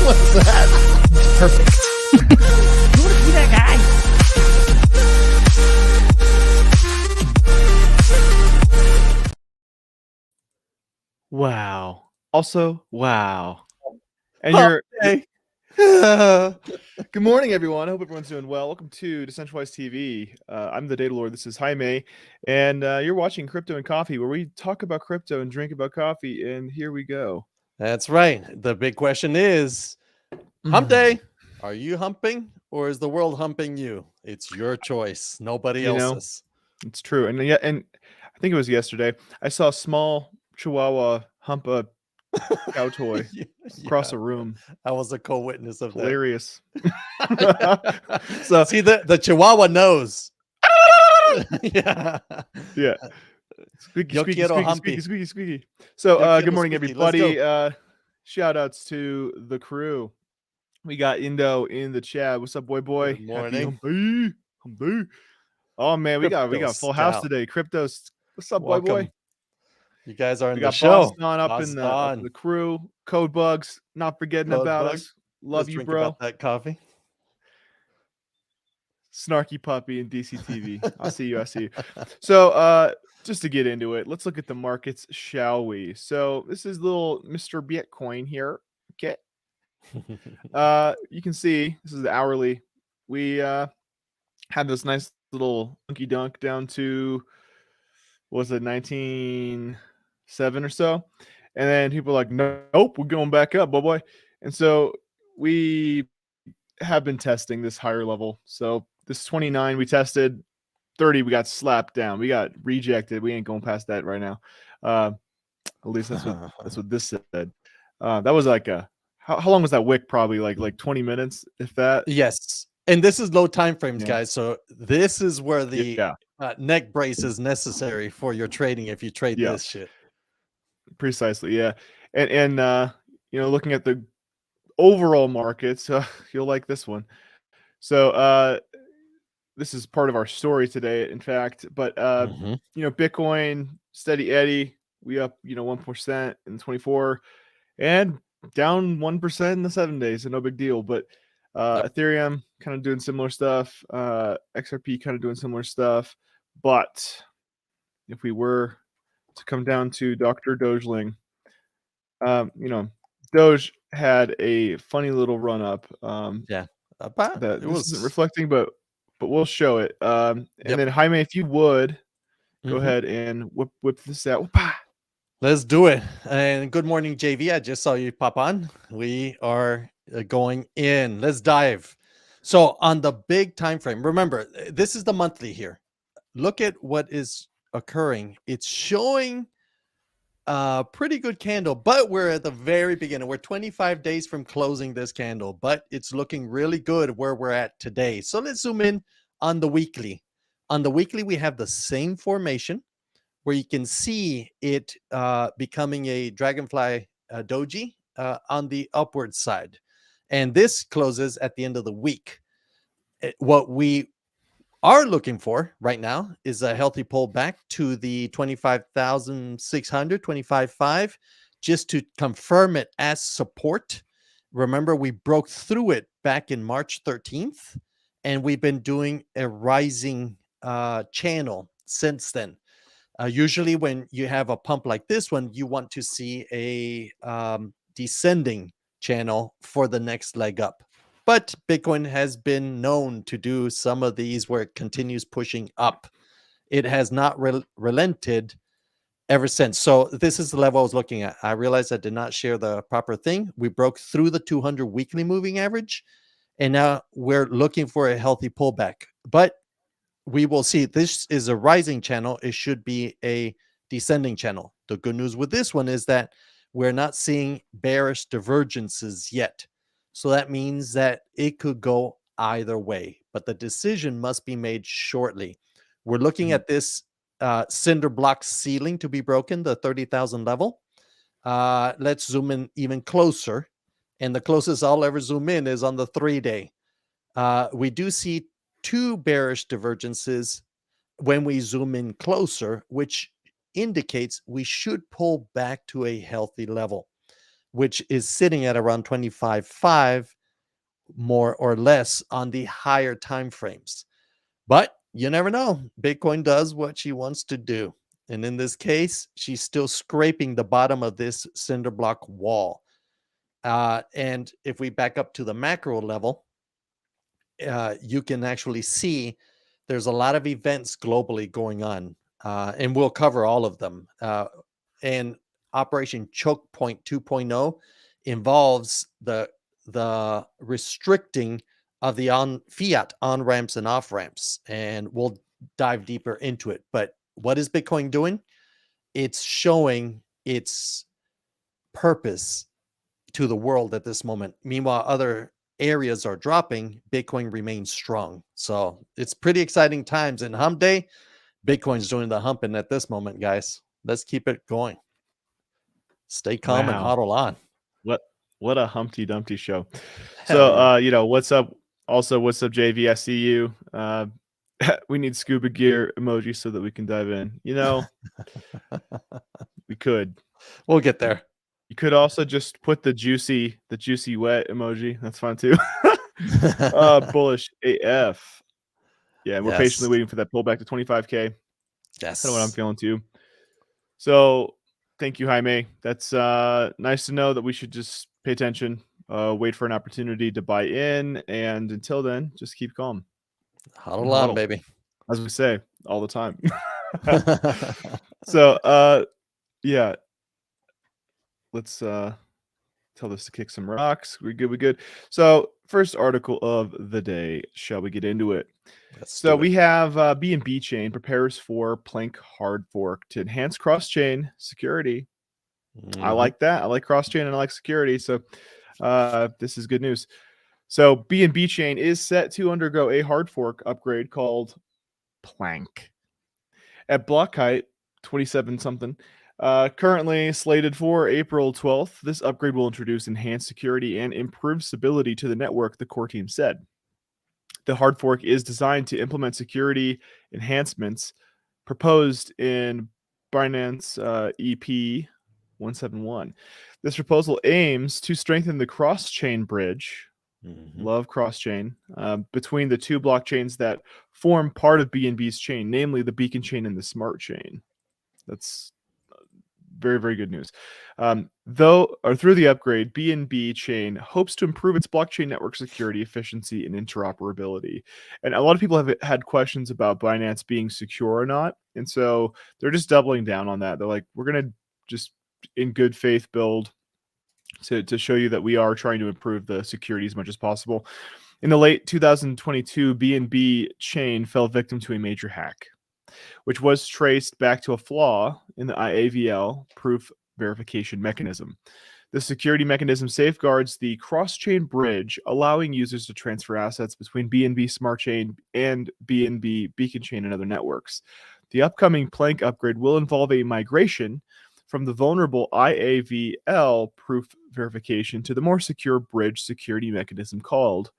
What's that? Perfect. You want to be that guy? Wow. Also, wow. And Hump you're day. good morning, everyone. I hope everyone's doing well. Welcome to Decentralized TV. I'm the Data Lord. This is Jaime, and you're watching Crypto and Coffee, where we talk about crypto and drink about coffee. And here we go. That's right. The big question is, hump day. Are you humping or is the world humping you? It's your choice. Nobody You know, else's. it's true. And I think it was yesterday. I saw a small Chihuahua hump a cow toy across Yeah, a room. I was a co-witness of Hilarious. that. So See, the Chihuahua knows. Yeah. yeah. Squeaky, Yo squeaky, quiero squeaky, humpy. squeaky, squeaky, squeaky. So, Yo quiero good morning, squeaky. Let's everybody. Shout outs to the crew. We got Indo in the chat. What's up, boy? Good Happy morning. hump day. Hump day. Oh man, we got Crypto a full house Scout. today. Cryptos. What's up, boy? Welcome. You guys are in We the got Boss show. on up Boss in on. the crew. Code Bugs, not forgetting Code about Bug. us. Love Let's you, drink bro. about that coffee. Snarky Puppy and DCTV. I see you. I see you. So, just to get into it, let's look at the markets, shall we? So, this is little Mr. Bitcoin here. Okay. You can see this is the hourly. We had this nice little funky dunk down to, what was it, 19.7 or so, and then people are like, nope, we're going back up, boy. And so we have been testing this higher level. So this 29 we tested, 30 we got slapped down, we got rejected. We ain't going past that right now. At least that's what this said. That was like a how long was that wick? Probably like 20 minutes, if that. Yes. And this is low time frames, Yeah. guys. So this is where the Yeah, neck brace is necessary for your trading if you trade Yeah. this shit. precisely. Yeah, and looking at the overall markets, you'll like this one. So this is part of our story today, in fact. But Bitcoin steady Eddie, we up 1% in 24, and down 1% in the 7 days, so no big deal. But Ethereum kind of doing similar stuff, XRP kind of doing similar stuff. But if we were to come down to Dr. Dogeling, Doge had a funny little run up. Yeah. That this isn't reflecting, but we'll show it. And Yep. then Jaime, if you would go ahead and whip this out. Let's do it. And good morning, JV. I just saw you pop on. We are going in. Let's dive. So on the big time frame, remember, this is the monthly here. Look at what is occurring. It's showing a pretty good candle, but we're at the very beginning. We're 25 days from closing this candle, but it's looking really good where we're at today. So let's zoom in on the weekly. On the weekly, we have the same formation where you can see it becoming a dragonfly doji on the upward side. And this closes at the end of the week. What we are looking for right now is a healthy pullback to the 25,600, 25.5, just to confirm it as support. Remember, we broke through it back in March 13th, and we've been doing a rising channel since then. Usually when you have a pump like this one, you want to see a descending channel for the next leg up. But Bitcoin has been known to do some of these where it continues pushing up. It has not relented ever since. So this is the level I was looking at. I realized I did not share the proper thing. We broke through the 200 weekly moving average, and now we're looking for a healthy pullback. But we will see. This is a rising channel. It should be a descending channel. The good news with this one is that we're not seeing bearish divergences yet. So that means that it could go either way, but the decision must be made shortly. We're looking at this cinder block ceiling to be broken, the 30,000 level. Let's zoom in even closer. And the closest I'll ever zoom in is on the 3-day. We do see two bearish divergences when we zoom in closer, which indicates we should pull back to a healthy level. which is sitting at around 25.5 more or less on the higher time frames. But you never know. Bitcoin does what she wants to do. And in this case, she's still scraping the bottom of this cinder block wall. And if we back up to the macro level, you can actually see there's a lot of events globally going on, and we'll cover all of them. And Operation Choke Point 2.0 involves the restricting of the fiat on ramps and off ramps, and we'll dive deeper into it. But what is Bitcoin doing? It's showing its purpose to the world at this moment. Meanwhile, other areas are dropping, Bitcoin remains strong. So it's pretty exciting times. And hump day, Bitcoin's doing the humping at this moment, guys. Let's keep it going. Stay calm and Wow. hodl on. What a Humpty Dumpty show. Hell So yeah. what's up? Also, what's up, JV? I see you. We need scuba gear emoji so that we can dive in. We could. We'll get there. You could also just put the juicy wet emoji. That's fine too. Bullish AF. Yeah, we're patiently Yes. waiting for that pullback to 25K. Yes. Kind of what I'm feeling too. So thank you, Jaime. That's nice to know that we should just pay attention, wait for an opportunity to buy in, and until then, just keep calm. Hodl on, Huddle, baby. as we say all the time. So yeah, let's tell this to kick some rocks. We good. So first article of the day. Shall we get into it? So we have BNB Chain prepares for Plank hard fork to enhance cross-chain security. I like that. I like cross-chain and I like security. So this is good news. So BNB Chain is set to undergo a hard fork upgrade called Plank at block height 27 something. Currently slated for April 12th, this upgrade will introduce enhanced security and improved stability to the network, the core team said. The hard fork is designed to implement security enhancements proposed in Binance EP 171. This proposal aims to strengthen the cross-chain bridge, love cross-chain, between the two blockchains that form part of BNB's chain, namely the beacon chain and the smart chain. That's very, very good news. Through the upgrade, BNB Chain hopes to improve its blockchain network security, efficiency, and interoperability. And a lot of people have had questions about Binance being secure or not. And so they're just doubling down on that. They're like, we're going to just in good faith build to show you that we are trying to improve the security as much as possible. In the late 2022, BNB Chain fell victim to a major hack, which was traced back to a flaw in the IAVL proof verification mechanism. The security mechanism safeguards the cross-chain bridge, allowing users to transfer assets between BNB Smart Chain and BNB Beacon Chain and other networks. The upcoming Plank upgrade will involve a migration from the vulnerable IAVL proof verification to the more secure bridge security mechanism called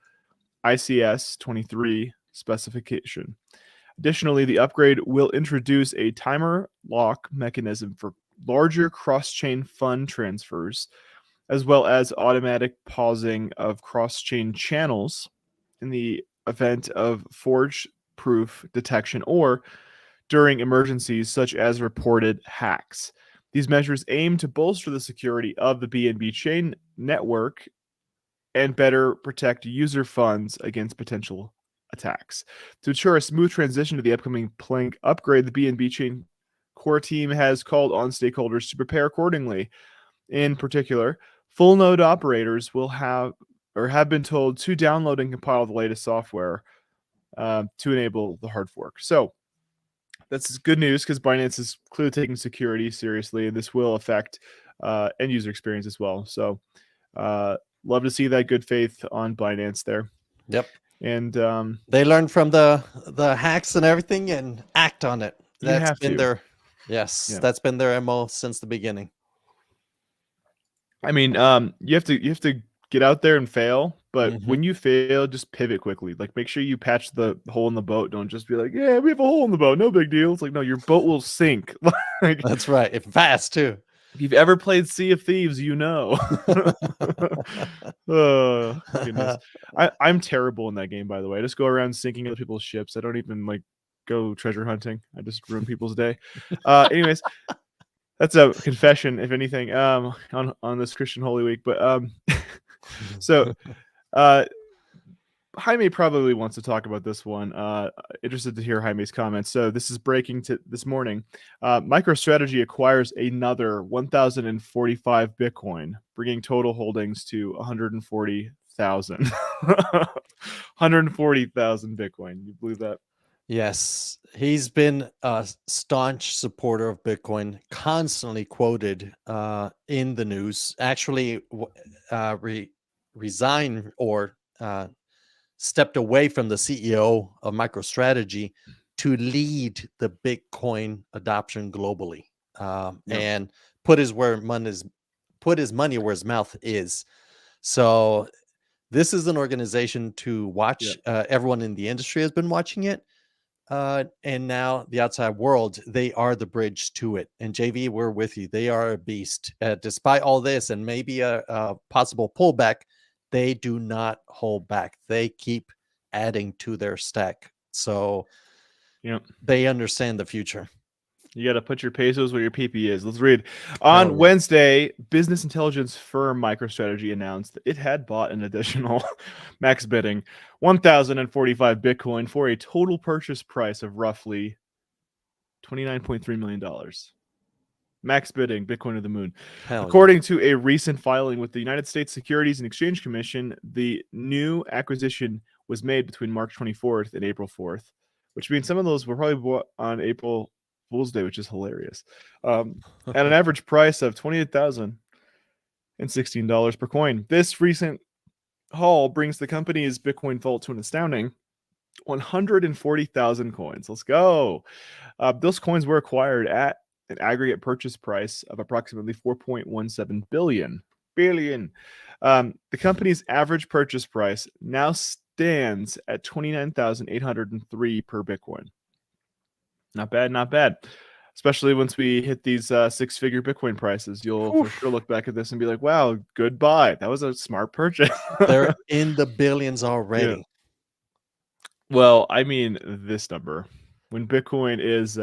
ICS 23 specification. Additionally, the upgrade will introduce a timer lock mechanism for larger cross-chain fund transfers, as well as automatic pausing of cross-chain channels in the event of forged proof detection or during emergencies such as reported hacks. These measures aim to bolster the security of the BNB chain network and better protect user funds against potential attacks. To ensure a smooth transition to the upcoming Plank upgrade, the BNB Chain core team has called on stakeholders to prepare accordingly. In particular, full node operators will have been told to download and compile the latest software to enable the hard fork. So that's good news because Binance is clearly taking security seriously, and this will affect end user experience as well. So love to see that good faith on Binance there. Yep. And they learn from the hacks and everything and act on it. That's been their that's been their MO since the beginning. I mean, you have to get out there and fail, but when you fail, just pivot quickly. Like, make sure you patch the hole in the boat. Don't just be like, yeah, we have a hole in the boat, no big deal. It's like, no, your boat will sink. That's right. Fast too. If you've ever played Sea of Thieves, you know. Oh goodness, I'm terrible in that game. By the way, I just go around sinking other people's ships. I don't even like go treasure hunting. I just ruin people's day. Anyways, that's a confession, if anything, on this Christian Holy Week. But so Jaime probably wants to talk about this one. Interested to hear Jaime's comments. So this is breaking to this morning. MicroStrategy acquires another 1,045 Bitcoin, bringing total holdings to 140,000. 140,000 Bitcoin. You believe that? Yes, he's been a staunch supporter of Bitcoin, constantly quoted in the news. Actually, resigned or stepped away from the CEO of MicroStrategy to lead the Bitcoin adoption globally, and put his money where his mouth is. So this is an organization to watch. Everyone in the industry has been watching it. And now the outside world, they are the bridge to it. And JV, we're with you. They are a beast. Despite all this and maybe a possible pullback, they do not hold back. They keep adding to their stack. So they understand the future. You got to put your pesos where your PP is. Let's read. On Wednesday, business intelligence firm MicroStrategy announced that it had bought an additional max bidding 1,045 Bitcoin for a total purchase price of roughly $29.3 million. Max bidding, Bitcoin to the moon. According to a recent filing with the United States Securities and Exchange Commission, the new acquisition was made between March 24th and April 4th, which means some of those were probably bought on April Fool's Day, which is hilarious. At an average price of $28,016 per coin. This recent haul brings the company's Bitcoin vault to an astounding 140,000 coins. Let's go. Those coins were acquired at an aggregate purchase price of approximately 4.17 billion. The company's average purchase price now stands at 29,803 per Bitcoin. Not bad, not bad. Especially once we hit these six-figure Bitcoin prices, you'll for sure look back at this and be like, wow, goodbye. That was a smart purchase. They're in the billions already. Yeah. Well, I mean, this number, when Bitcoin is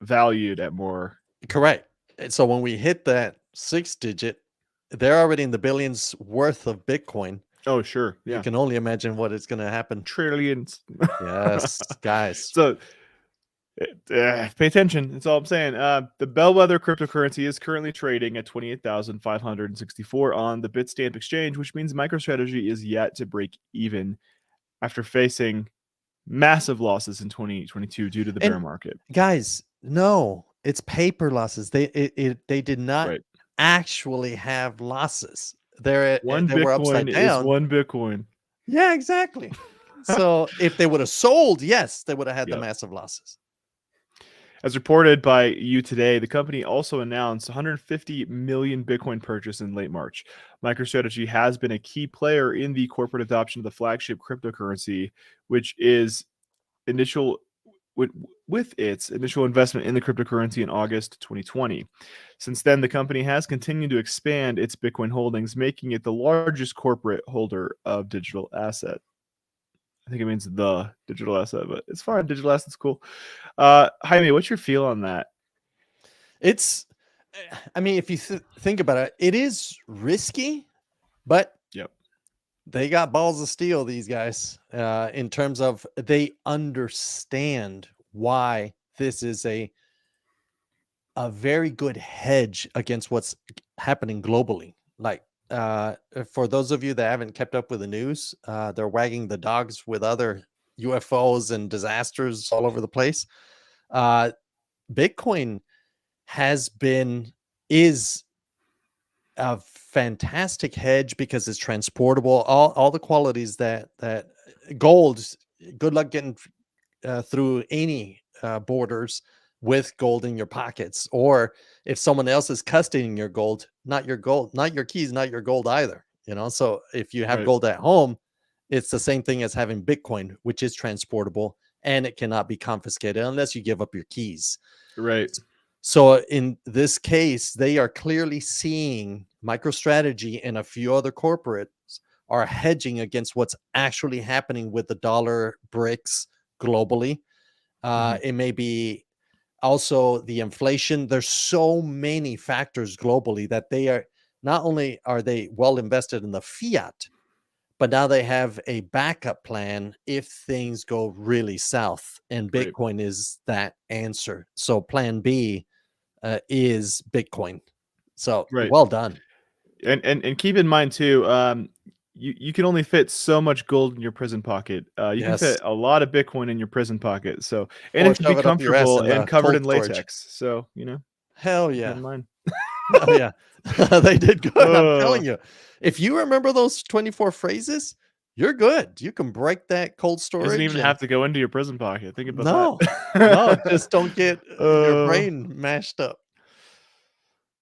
valued at more. Correct. So when we hit that 6-digit, they're already in the billions worth of Bitcoin. Oh, sure. Yeah. You can only imagine what is going to happen. Trillions. Yes, guys. So pay attention. That's all I'm saying. The bellwether cryptocurrency is currently trading at 28,564 on the Bitstamp exchange, which means MicroStrategy is yet to break even after facing massive losses in 2022 due to the bear market. Guys, no, it's paper losses. They did not actually have losses. They were upside down. Is one Bitcoin. Yeah, exactly. So if they would have sold, yes, they would have had the massive losses. As reported by You Today, the company also announced 150 million Bitcoin purchase in late March. MicroStrategy has been a key player in the corporate adoption of the flagship cryptocurrency, which is with its initial investment in the cryptocurrency in August 2020. Since then, the company has continued to expand its Bitcoin holdings, making it the largest corporate holder of digital asset. I think it means the digital asset, but it's fine. Digital asset's cool. Jaime, what's your feel on that? I mean, if you think about it, it is risky, but they got balls of steel, these guys, in terms of they understand why this is a very good hedge against what's happening globally. Like, for those of you that haven't kept up with the news, they're wagging the dogs with other UFOs and disasters all over the place. Bitcoin is a fantastic hedge because it's transportable. All the qualities that gold. Good luck getting through any borders with gold in your pockets, or if someone else is custodying your gold, not your keys, not your gold either. So if you have gold at home, it's the same thing as having Bitcoin, which is transportable and it cannot be confiscated unless you give up your keys. Right. So in this case, they are clearly seeing MicroStrategy and a few other corporates are hedging against what's actually happening with the dollar bricks globally. It may be also the inflation. There's so many factors globally that they are not only are they well invested in the fiat, but now they have a backup plan if things go really south, and Right. Bitcoin is that answer. So plan B is Bitcoin. So Right. well done. And keep in mind too, you can only fit so much gold in your prison pocket. You can Yes. fit a lot of Bitcoin in your prison pocket. So, and Or it can be shove it up your ass comfortable in and the covered cold in storage. latex. So, Hell keep that yeah. in mind. Hell yeah. They did good. I'm Uh, telling you. If you remember those 24 phrases, you're good. You can break that cold doesn't storage even and have to go into your prison pocket. Think about no, no, that. just don't get your brain mashed up.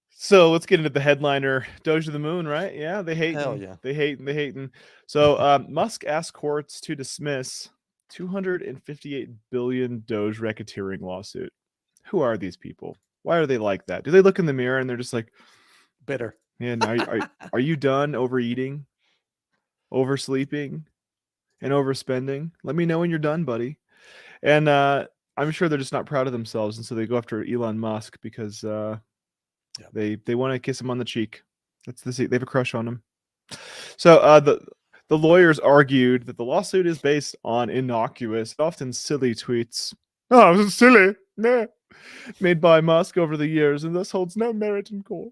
So let's get into the headliner. Doge of the Moon, right? Yeah, they Hell hating. yeah. They hating. They hating. So Musk asked courts to dismiss 258 billion Doge racketeering lawsuit. Who are these people? Why are they like that? Do they look in the mirror and they're just like, Bitter. man, are you done overeating, oversleeping, and overspending? Let me know when you're done, buddy. And I'm sure they're just not proud of themselves, and so they go after Elon Musk because they want to kiss him on the cheek. They have a crush on him. So the lawyers argued that the lawsuit is based on innocuous, often silly tweets. Oh, this is silly. Nah. Made by Musk over the years, and thus holds no merit in court.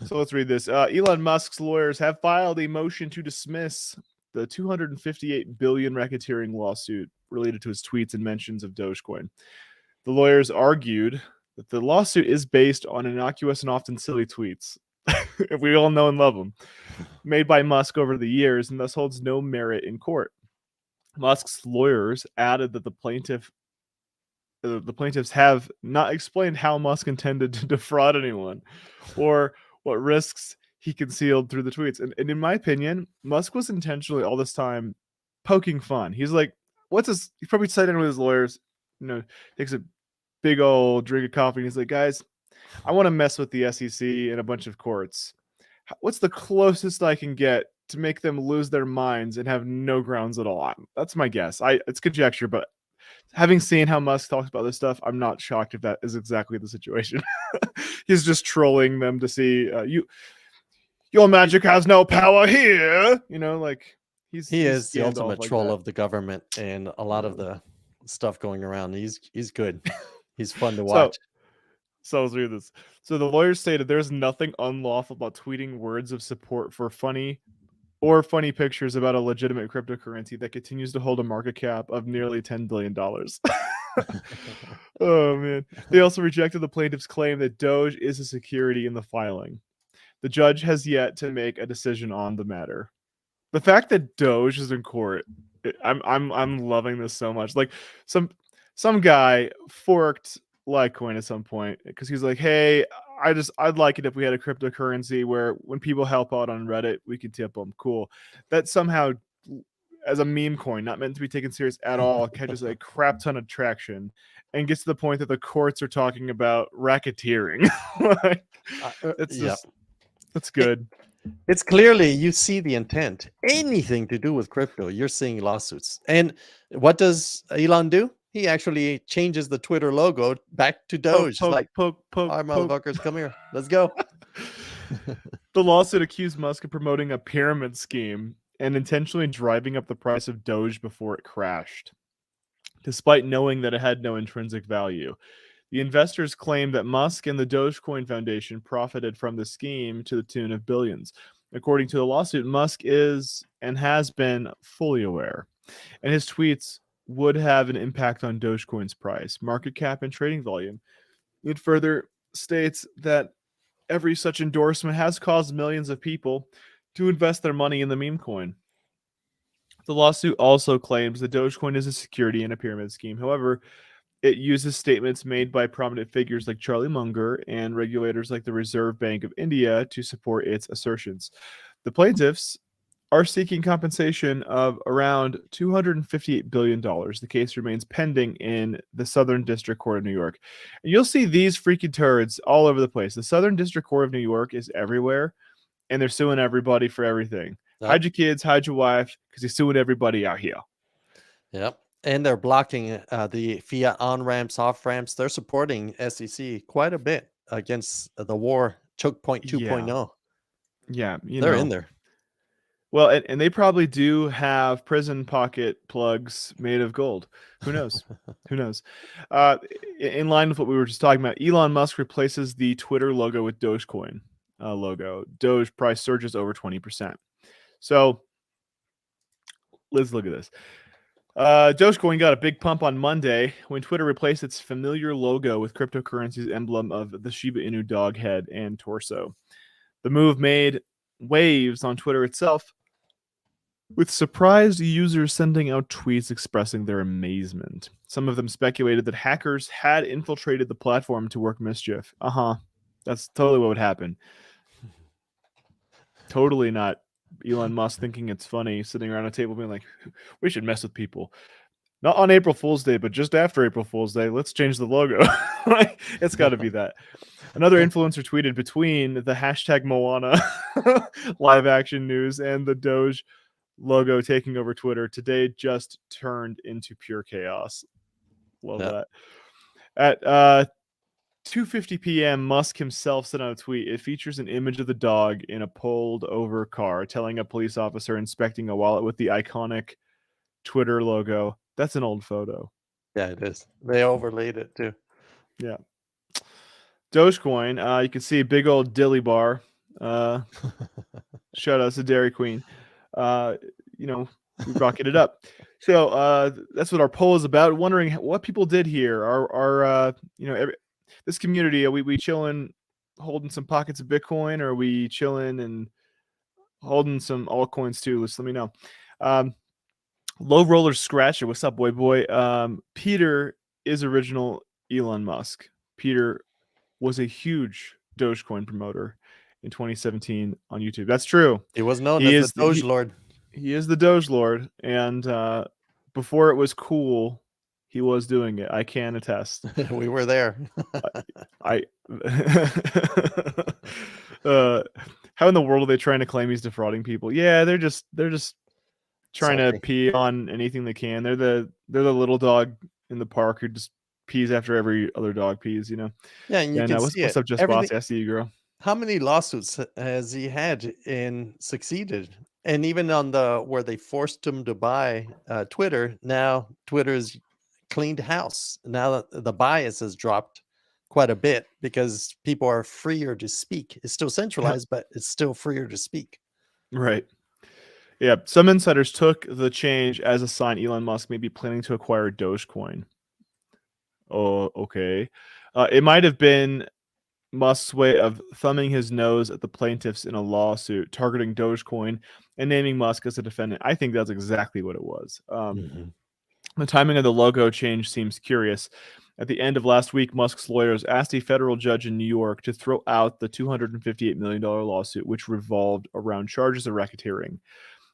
So let's read this. Elon Musk's lawyers have filed a motion to dismiss the 258 billion racketeering lawsuit related to his tweets and mentions of Dogecoin. The lawyers argued that the lawsuit is based on innocuous and often silly tweets. We all know and love them, made by Musk over the years, and thus holds no merit in court. Musk's lawyers added that the plaintiffs have not explained how Musk intended to defraud anyone, or what risks he concealed through the tweets. And in my opinion, Musk was intentionally all this time poking fun. He's like, what's this? He's probably sitting with his lawyers, takes a big old drink of coffee, and he's like, guys, I want to mess with the SEC and a bunch of courts. What's the closest I can get to make them lose their minds and have no grounds at all? That's my guess. It's conjecture, but having seen how Musk talks about this stuff, I'm not shocked if that is exactly the situation. He's just trolling them to see your magic has no power here. He's Is the Gandalf ultimate like troll that. of the government and a lot of the stuff going around. He's good. He's fun to So, watch. so let's read this. So the lawyers stated there's nothing unlawful about tweeting words of support for funny pictures about a legitimate cryptocurrency that continues to hold a market cap of nearly $10 billion. Oh, man. They also rejected the plaintiff's claim that Doge is a security in the filing. The judge has yet to make a decision on the matter. The fact that Doge is in court, I'm loving this so much. Like some guy forked Litecoin at some point because he's like, hey, I'd like it if we had a cryptocurrency where when people help out on Reddit, we could tip them. Cool. That somehow, as a meme coin, not meant to be taken serious at all, catches a crap ton of traction and gets to the point that the courts are talking about racketeering. Like, it's just that's good. It's clearly you see the intent. Anything to do with crypto, you're seeing lawsuits. And what does Elon do? He actually changes the Twitter logo back to Doge. Poke, Like, poke, all right, poke. motherfuckers, come here. Let's go. The lawsuit accused Musk of promoting a pyramid scheme and intentionally driving up the price of Doge before it crashed, despite knowing that it had no intrinsic value. The investors claimed that Musk and the Dogecoin Foundation profited from the scheme to the tune of billions. According to the lawsuit, Musk is and has been fully aware, and his tweets would have an impact on Dogecoin's price, market cap, and trading volume. It further states that every such endorsement has caused millions of people to invest their money in the meme coin. The lawsuit also claims that Dogecoin is a security in a pyramid scheme. However, it uses statements made by prominent figures like Charlie Munger and regulators like the Reserve Bank of India to support its assertions. The plaintiffs are seeking compensation of around $258 billion. The case remains pending in the Southern District Court of New York. And you'll see these freaking turds all over the place. The Southern District Court of New York is everywhere, and they're suing everybody for everything. Yep. Hide your kids, hide your wife, because they're suing everybody out here. Yep. And they're blocking the fiat on ramps, off ramps. They're supporting SEC quite a bit against the war choke point 2.0. Yeah, They're in there. Well, and they probably do have prison pocket plugs made of gold. Who knows? Who knows? In line with what we were just talking about, Elon Musk replaces the Twitter logo with Dogecoin logo. Doge price surges over 20%. So let's look at this. Dogecoin got a big pump on Monday when Twitter replaced its familiar logo with cryptocurrency's emblem of the Shiba Inu dog head and torso. The move made waves on Twitter itself, with surprised users sending out tweets expressing their amazement. Some of them speculated that hackers had infiltrated the platform to work mischief. That's totally what would happen. Totally not Elon Musk thinking it's funny, sitting around a table being like, we should mess with people. Not on April Fool's Day, but just after April Fool's Day, let's change the logo. It's got to be that. Another influencer tweeted between the hashtag Moana live action news and the Doge logo taking over Twitter. Today just turned into pure chaos. Love that. At 2:50 p.m., Musk himself sent out a tweet. It features an image of the dog in a pulled over car telling a police officer inspecting a wallet with the iconic Twitter logo. That's an old photo. Yeah, it is. They overlaid it too. Yeah. Dogecoin, you can see a big old dilly bar. Shout out to Dairy Queen. We rocking it up. So that's what our poll is about. Wondering what people did here. This community, are we chilling, holding some pockets of Bitcoin, or are we chilling and holding some altcoins too? Let me know. Low Roller Scratcher, what's up, boy? Peter is original Elon Musk. Peter was a huge Dogecoin promoter in 2017 on YouTube. That's true. He was known as the Doge Lord. He is the Doge Lord, and before it was cool, he was doing it. I can attest. We were there. How in the world are they trying to claim he's defrauding people? Yeah, they're just trying to pee on anything they can. They're the little dog in the park who just pees after every other dog pees, Yeah, and you can see what's up, Just Bossy? I see you, girl. How many lawsuits has he had and succeeded? And even on where they forced him to buy Twitter, now Twitter's cleaned house. Now the bias has dropped quite a bit because people are freer to speak. It's still centralized, but it's still freer to speak. Right. Yeah, some insiders took the change as a sign Elon Musk may be planning to acquire Dogecoin. Oh, okay. It might have been Musk's way of thumbing his nose at the plaintiffs in a lawsuit targeting Dogecoin and naming Musk as a defendant. I think that's exactly what it was. The timing of the logo change seems curious. At the end of last week, Musk's lawyers asked a federal judge in New York to throw out the $258 million lawsuit, which revolved around charges of racketeering.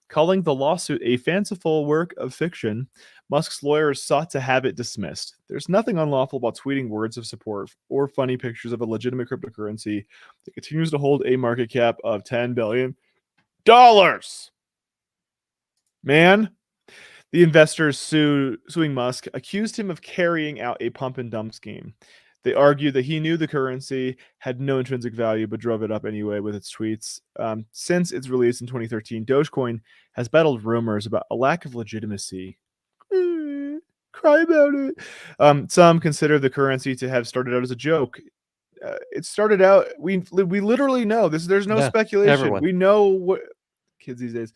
Calling the lawsuit a fanciful work of fiction, Musk's lawyers sought to have it dismissed. There's nothing unlawful about tweeting words of support or funny pictures of a legitimate cryptocurrency that continues to hold a market cap of $10 billion. Man, the investors suing Musk accused him of carrying out a pump and dump scheme. They argued that he knew the currency had no intrinsic value but drove it up anyway with its tweets. Since its release in 2013, Dogecoin has battled rumors about a lack of legitimacy. Cry about it. Some consider the currency to have started out as a joke. It started out, we literally know this. There's no speculation. Everyone. We know what kids these days.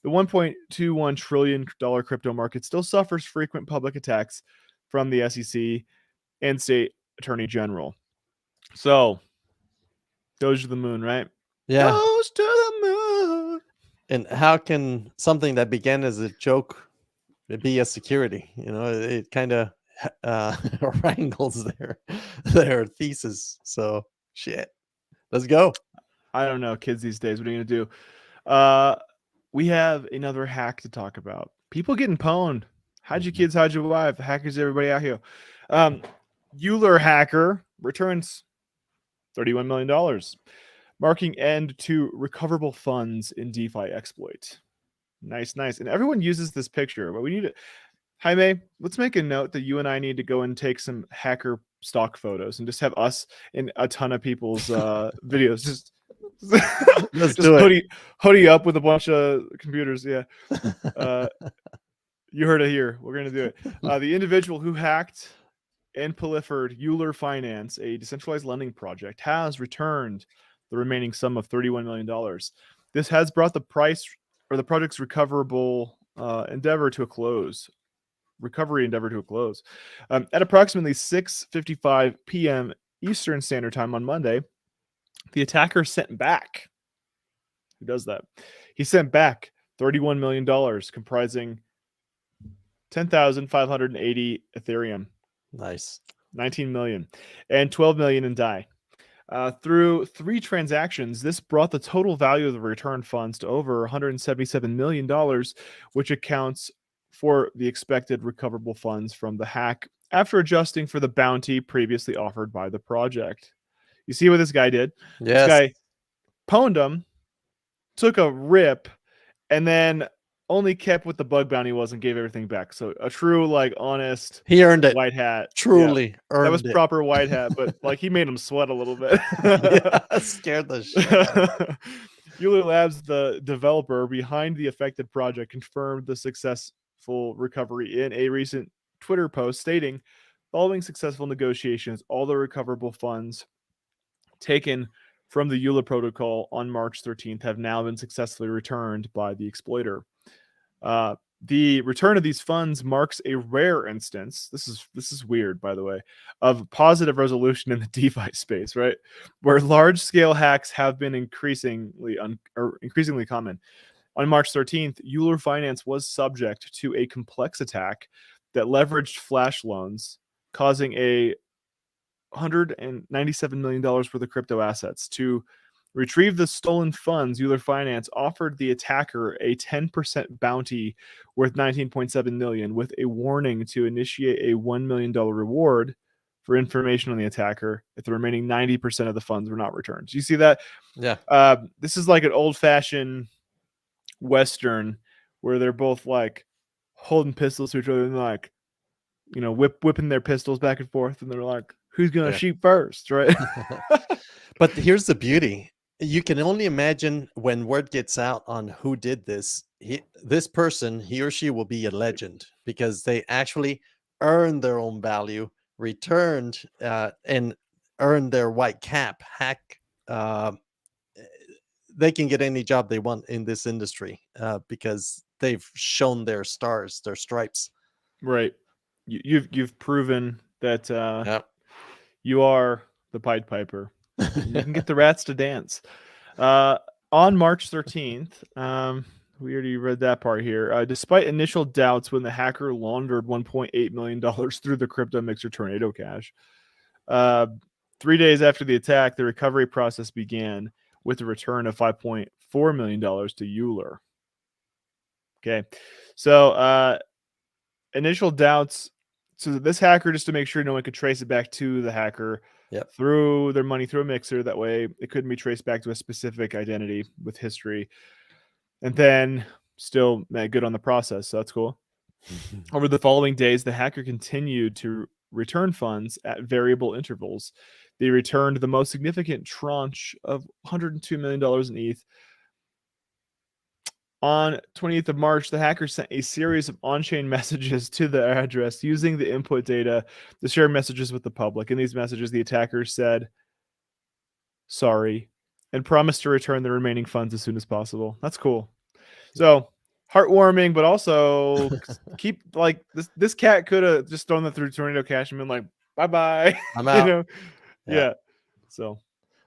The $1.21 trillion crypto market still suffers frequent public attacks from the SEC and state attorney general. So, Doge to the moon, right? Yeah. Doge to the moon. And how can something that began as a joke be a security? It kind of wrangles their thesis. So, shit. Let's go. I don't know, kids these days. What are you going to do? we have another hack to talk about. People getting pwned. Hide your kids, hide your wife. Hackers, everybody out here. Euler hacker returns $31 million, marking end to recoverable funds in DeFi exploit. Nice, nice. And everyone uses this picture, but we need to. Jaime, let's make a note that you and I need to go and take some hacker stock photos and just have us in a ton of people's videos. Just Let's just do it. hoodie up with a bunch of computers. Yeah. You heard it here. We're going to do it. The individual who hacked and proliferated Euler Finance, a decentralized lending project, has returned the remaining sum of $31 million. This has brought the price or the project's recoverable endeavor to a close. At approximately 6:55 p.m. Eastern Standard Time on Monday, the attacker sent back. Who does that? He sent back $31 million, comprising 10,580 Ethereum, Nice. 19 million, and 12 million in DAI. Through 3 transactions, this brought the total value of the return funds to over $177 million, which accounts for the expected recoverable funds from the hack after adjusting for the bounty previously offered by the project. You see what this guy did? Yes. This guy pwned him, took a rip, and then only kept what the bug bounty was and gave everything back. So a true, like, honest He earned it. white hat. Truly earned That was it. proper white hat, but like he made him sweat a little bit. Yeah, scared the shit out of me. Euler Labs, the developer behind the affected project, confirmed the successful recovery in a recent Twitter post stating, following successful negotiations, all the recoverable funds taken from the Euler protocol on March 13th have now been successfully returned by the exploiter. The return of these funds marks a rare instance. This is weird, by the way, of positive resolution in the DeFi space, right? Where large-scale hacks have been increasingly common. On March 13th, Euler Finance was subject to a complex attack that leveraged flash loans, causing a $197 million worth of crypto assets. To retrieve the stolen funds, Euler Finance offered the attacker a 10% bounty worth $19.7 million, with a warning to initiate a $1 million reward for information on the attacker if the remaining 90% of the funds were not returned. Do you see that? Yeah. This is like an old-fashioned Western where they're both like holding pistols to each other and like, you know, whipping their pistols back and forth, and they're like, who's gonna shoot first, right? But here's the beauty. You can only imagine when word gets out on who did this. This person, he or she, will be a legend because they actually earned their own value, returned, and earned their white cap. Hack. They can get any job they want in this industry because they've shown their stars, their stripes. Right. You've proven that Yep. you are the Pied Piper. You can get the rats to dance. On March 13th, we already read that part here. Despite initial doubts when the hacker laundered $1.8 million through the crypto mixer Tornado Cash, 3 days after the attack, the recovery process began with a return of $5.4 million to Euler. Okay, so initial doubts. So this hacker, just to make sure no one could trace it back to the hacker, threw their money through a mixer. That way it couldn't be traced back to a specific identity with history. And then still made good on the process. So that's cool. Over the following days, the hacker continued to return funds at variable intervals. They returned the most significant tranche of $102 million in ETH. On 28th of March, the hacker sent a series of on-chain messages to the address using the input data to share messages with the public. In these messages, the attacker said, sorry, and promised to return the remaining funds as soon as possible. That's cool. So heartwarming, but also keep like this cat could have just thrown that through Tornado Cash and been like, bye-bye. I'm out. You know? Yeah. So,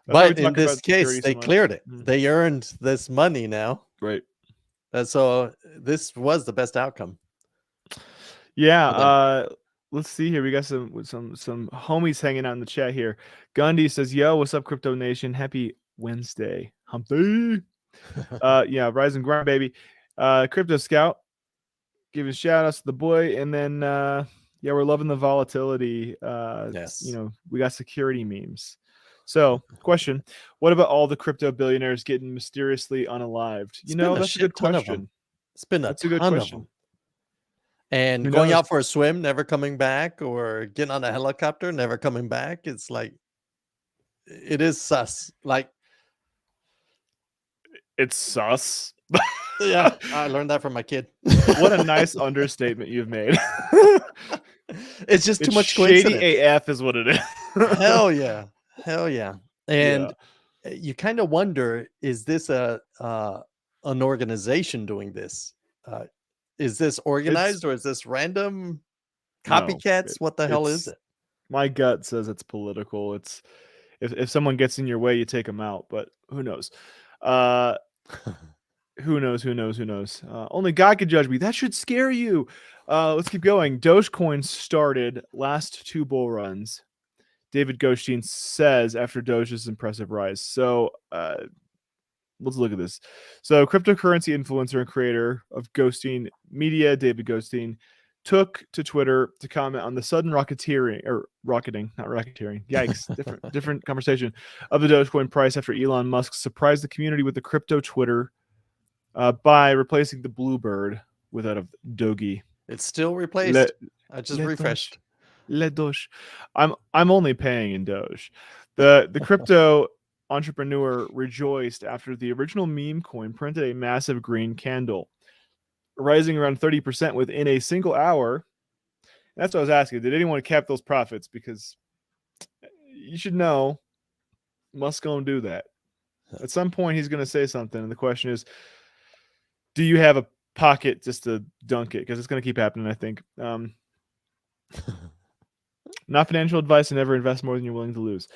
but in this case, they cleared it. They earned this money now. Right. So this was the best outcome. Yeah. Let's see here. We got some homies hanging out in the chat here. Gundy says, "Yo, what's up, Crypto Nation? Happy Wednesday, Humpty." Yeah, rise and grind, baby. Crypto Scout, giving shout outs to the boy. And then, yeah, we're loving the volatility. Yes. We got security memes. So, question: what about all the crypto billionaires getting mysteriously unalived? It's been a That's a good shit ton of them. question. It's been a That's a good ton of question. them. And Who going knows? out for a swim, never coming back, or getting on a helicopter, never coming back. It's like, it is sus. Like, It's sus. yeah, I learned that from my kid. What a nice understatement you've made. It's just too It's much shady coincidence. AF is what it is. Hell yeah. Hell yeah. And Yeah. you kind of wonder, is this an organization doing this? Is this organized, or is this random No. copycats? What the hell is It's it? my gut says it's political. It's if someone gets in your way, you take them out. But who knows? Who knows? Who knows? Who knows? Only God could judge me. That should scare you. Let's keep going. Dogecoin started last 2 bull runs. David Goldstein says after Doge's impressive rise. So let's look at this. So cryptocurrency influencer and creator of Ghosting Media, David Goldstein, took to Twitter to comment on the sudden rocketeering, not racketeering. Yikes, different conversation of the Dogecoin price after Elon Musk surprised the community with the crypto Twitter by replacing the Bluebird with that of DOGE. It's still replaced. I just Le refreshed. Doge. Le Doge. I'm only paying in Doge. The crypto entrepreneur rejoiced after the original meme coin printed a massive green candle, rising around 30% within a single hour. That's what I was asking. Did anyone cap those profits? Because you should know Musk's going to do that. At some point, he's going to say something. And the question is, do you have a pocket just to dunk it? Because it's going to keep happening, I think. Not financial advice, and never invest more than you're willing to lose.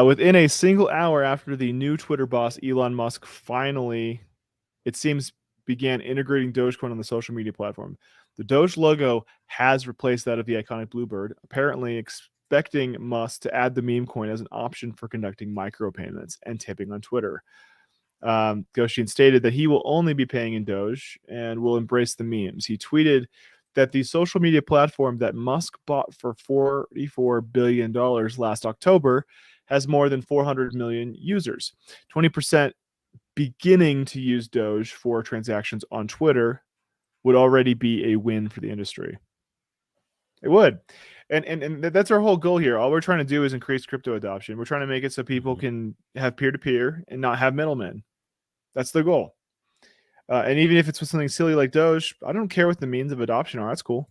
Within a single hour after the new Twitter boss, Elon Musk, finally, it seems, began integrating Dogecoin on the social media platform, the Doge logo has replaced that of the iconic Bluebird, apparently expecting Musk to add the meme coin as an option for conducting micropayments and tipping on Twitter. Goshin stated that he will only be paying in Doge and will embrace the memes. He tweeted that the social media platform that Musk bought for $44 billion last October has more than 400 million users. 20% beginning to use Doge for transactions on Twitter would already be a win for the industry. It would. And that's our whole goal here. All we're trying to do is increase crypto adoption. We're trying to make it so people can have peer-to-peer and not have middlemen. That's the goal. And even if it's with something silly like Doge, I don't care what the means of adoption are. That's cool.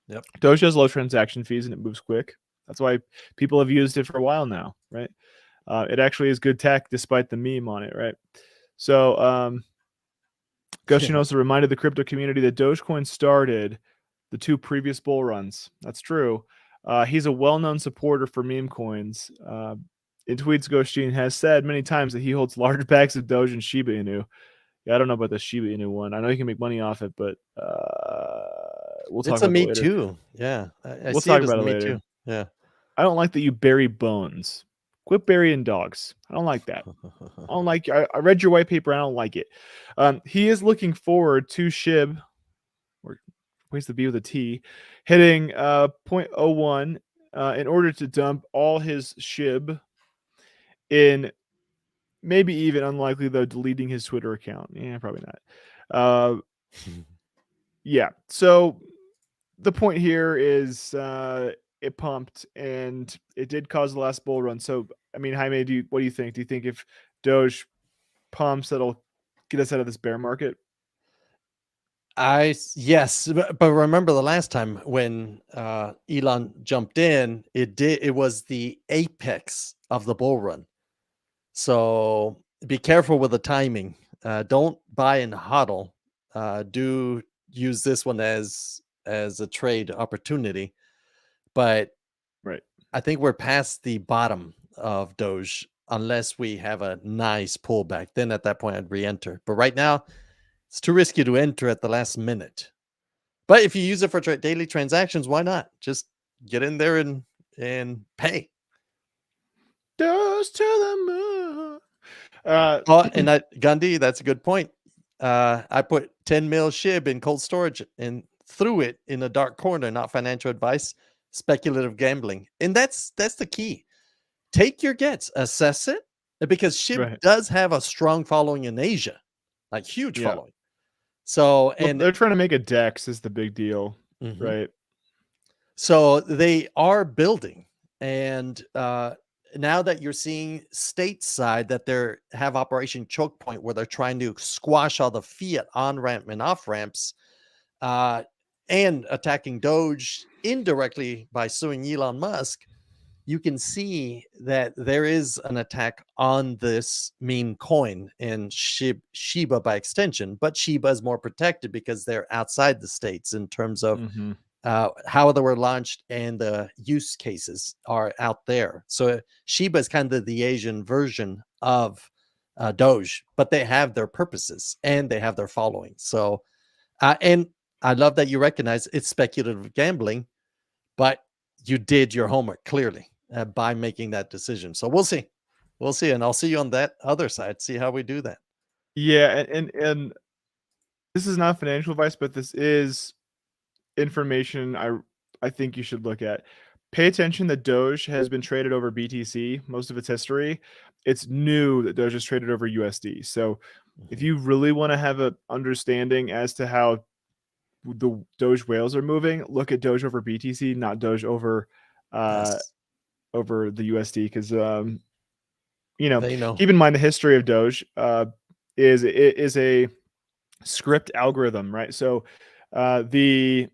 Yep. Doge has low transaction fees and it moves quick. That's why people have used it for a while now, right? It actually is good tech despite the meme on it, right? So Gushin also reminded the crypto community that Dogecoin started the 2 previous bull runs. That's true. He's a well-known supporter for meme coins. In tweets, Goshin has said many times that he holds large bags of Doge and Shiba Inu. Yeah, I don't know about the Shiba Inu one. I know you can make money off it, but we'll talk It's a about that me later. too. Yeah. I We'll see talk it as about it me later. too. Yeah. I don't like that you bury bones. Quit burying dogs. I don't like that. I don't like. I read your white paper. I don't like it. He is looking forward to SHIB, or ways to be with a T, hitting 0.01 in order to dump all his SHIB in. Maybe even unlikely though, deleting his Twitter account. Yeah, probably not. Yeah. So the point here is it pumped and it did cause the last bull run. So I mean, Jaime, what do you think? Do you think if Doge pumps, that'll get us out of this bear market? Yes, but remember the last time when Elon jumped in, it was the apex of the bull run. So be careful with the timing. Don't buy and hodl. Do use this one as a trade opportunity. But Right. I think we're past the bottom of Doge unless we have a nice pullback. Then at that point I'd re-enter. But right now it's too risky to enter at the last minute. But if you use it for daily transactions, why not? Just get in there and pay. Doge to the moon. And Gandhi, that's a good point. I put 10 mil SHIB in cold storage and threw it in a dark corner, not financial advice, speculative gambling. And that's the key. Take your gets, assess it, because SHIB Right. does have a strong following in Asia, like huge Yeah. following. So, Well, and they're trying to make a DEX is the big deal, mhm. right? So they are building, and now that you're seeing stateside that they have Operation Choke Point, where they're trying to squash all the fiat on ramp and off ramps, uh, and attacking Doge indirectly by suing Elon Musk, you can see that there is an attack on this meme coin and Shiba by extension, but Shiba is more protected because they're outside the states in terms of Mm-hmm. how they were launched and the use cases are out there. So Shiba is kind of the Asian version of Doge, but they have their purposes and they have their following. So, and I love that you recognize it's speculative gambling, but you did your homework clearly by making that decision. So we'll see. We'll see. And I'll see you on that other side, see how we do that. Yeah, and this is not financial advice, but this is information I think you should look at. Pay attention that Doge has been traded over BTC most of its history. It's new that Doge is traded over USD. So if Mhm. you really want to have an understanding as to how the Doge whales are moving, look at Doge over BTC, not Doge Yes, over the USD, because they know. keep in mind the history of Doge is a script algorithm, right? So the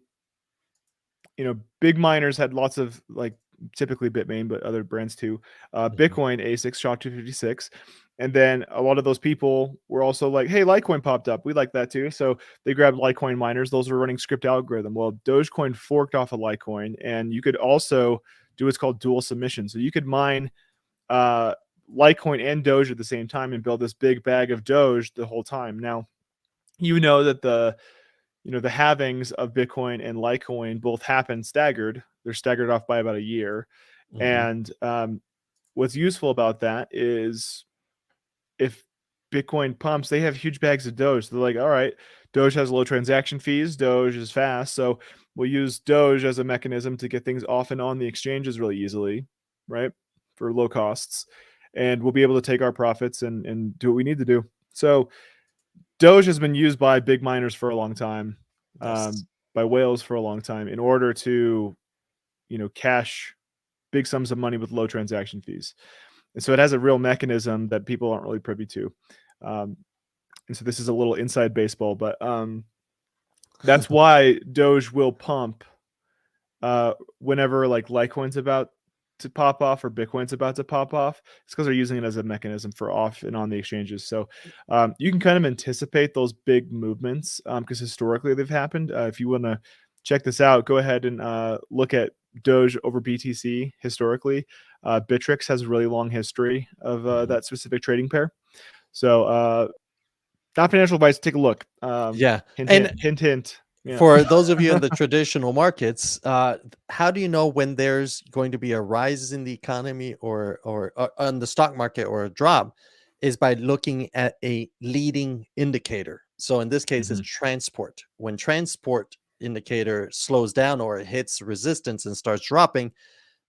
big miners had lots of, like, typically Bitmain, but other brands too. Mhm. Bitcoin ASICs, SHA-256. And then a lot of those people were also like, hey, Litecoin popped up. We like that too. So they grabbed Litecoin miners. Those were running script algorithm. Well, Dogecoin forked off of Litecoin, and you could also do what's called dual submission. So you could mine uh, Litecoin and Doge at the same time and build this big bag of Doge the whole time. Now, that the halvings of Bitcoin and Litecoin both happen staggered. They're staggered off by about a year. Mhm. And what's useful about that is if Bitcoin pumps, they have huge bags of Doge. They're like, all right, Doge has low transaction fees. Doge is fast. So we'll use Doge as a mechanism to get things off and on the exchanges really easily, right? For low costs. And we'll be able to take our profits and do what we need to do. So Doge has been used by big miners for a long time, Yes. by whales for a long time, in order to, cash big sums of money with low transaction fees. And so it has a real mechanism that people aren't really privy to. Um, and so this is a little inside baseball, but that's why Doge will pump whenever, like, Litecoin's about to pop off or Bitcoin's about to pop off. It's because they're using it as a mechanism for off and on the exchanges. So you can kind of anticipate those big movements because historically they've happened. If you want to check this out, go ahead and look at Doge over BTC historically. Bittrex has a really long history of Mhm. that specific trading pair. So not financial advice. Take a look. Yeah. Hint, And hint, hint, hint. Yeah. for those of you in the traditional markets, how do you know when there's going to be a rise in the economy or on the stock market or a drop? Is by looking at a leading indicator. So in this case, it's Mhm. transport. When transport indicator slows down or it hits resistance and starts dropping,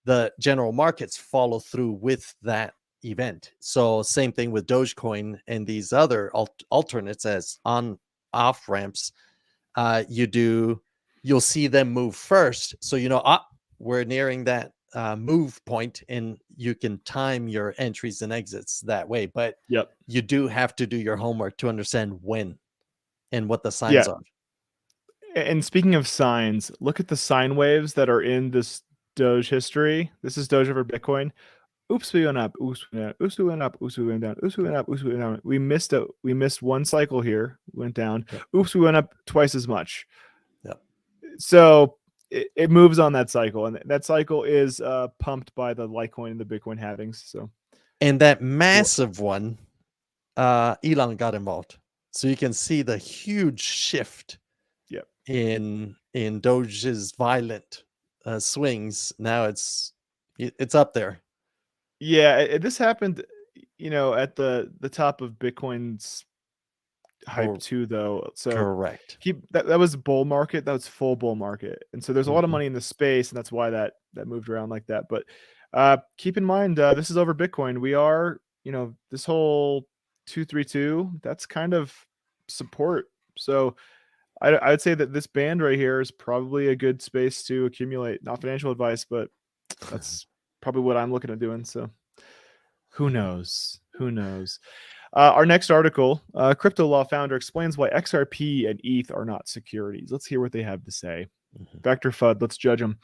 the general markets follow through with that event. So same thing with Dogecoin and these other alternates as on off ramps. You'll see them move first, so we're nearing that move point, and you can time your entries and exits that way. But Yep. you do have to do your homework to understand when and what the signs Yeah. are. And speaking of signs, look at the sine waves that are in this Doge history. This is Doge over Bitcoin. Oops, we went up. Oops, we went down. Oops, we went up. Oops, we went down. Oops, we went up. Oops, we went down. We missed one cycle here. Went down. Yep. Oops, we went up twice as much. Yep. So it moves on that cycle, and that cycle is pumped by the Litecoin and the Bitcoin halvings. So And that well, massive one, Elon got involved, so you can see the huge shift yeah, in Doge's violent swings. Now it's up there. yeah. This happened, at the top of Bitcoin's hype Or- too, though. So Correct. that was bull market. That was full bull market, and so there's a lot of Mhm. money in the space, and that's why that moved around like that. But keep in mind, this is over Bitcoin. We are, this whole 232. That's kind of support. So I'd say that this band right here is probably a good space to accumulate. Not financial advice, but that's probably what I'm looking at doing. So who knows? Who knows? Our next article, Crypto Law founder explains why XRP and ETH are not securities. Let's hear what they have to say. Mhm. Vector FUD, let's judge him.